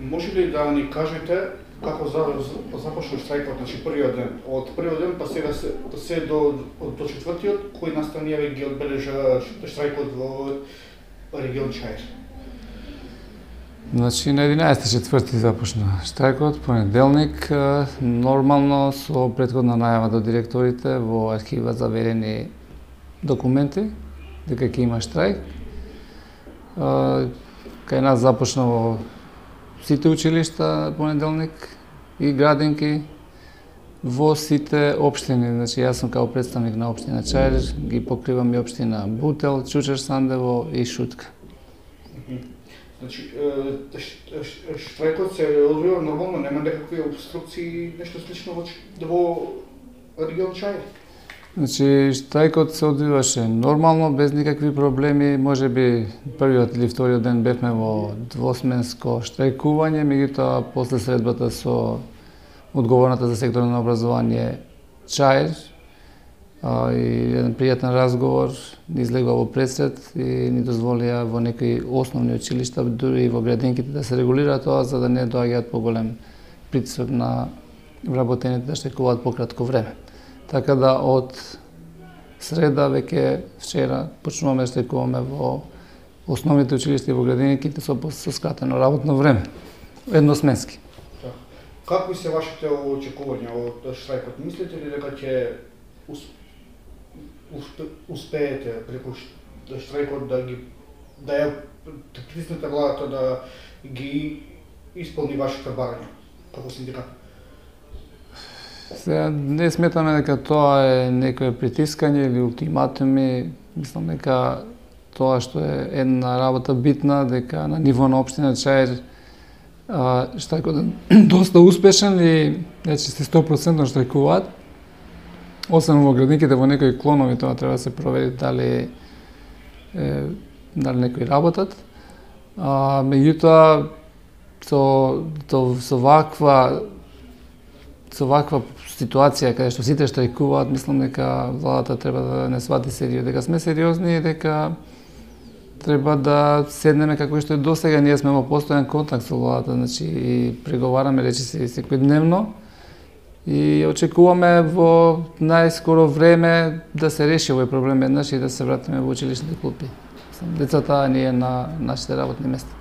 Може ли да ни кажете како започна штрајкот, значи првиот ден, од првиот ден па сега се до четвртиот, кои настанија ги одбележа штрајкот во регион Чаир? Значи на 11.4 започна штрајкот, понеделник, нормално со претходна најава до директорите во архива заверени документи дека ќе има штрајк. Кај нас започна во сите училишта понеделник и градинки во сите општини. Значи јас сум као представник на општина Чаир, ги покривам и општина Бутел, Чучер, Сандево и Шутка. Значи, штрајкот се одвива нормално, нема некакви обструкции, нешто слично во регион Чаир? Значи, штрајкот се одвиваше нормално, без никакви проблеми. Можеби првиот или вториот ден бевме во двосменско штрајкување, меѓутоа после средбата со одговорната за секторот на образование Чаир и еден пријатен разговор ни излегува во пресред и ни дозволија во некои основни училишта, дури и во градинките, да се регулира тоа за да не доаѓаат поголем притисок на вработените да штрајкуваат пократко време. Така да од среда веќе вчера почнуваме да штрајкуваме во основните училишта и во градинките со скратено работно време, едносменски. Какви се вашите очекувања од штрајкот? Мислите ли дека ќе успеете преку штрајкот да ја притиснете владата да ги исполни вашите барања како синдикат? Сега не сметаме дека тоа е некое притискање или ултиматуми. Мислам дека тоа што е една работа битна, дека на ниво на општина Чаир штрајкот е доста успешен и значи се 100% штрајкуваат. Освен во градинките, во некои клонови тоа треба да се провери дали некои работат. Меѓутоа со ваква ситуација каде што сите штрајкуваат, мислам дека владата треба да не свати сериозно, дека сме сериозни и дека треба да седнеме како што е досега. Ние сме во постојан контакт со владата, значи и преговараме речиси секојдневно и очекуваме во најскоро време да се реши овој проблем еднаш и да се вратиме во училишните клупи. Децата ние на нашите работни места.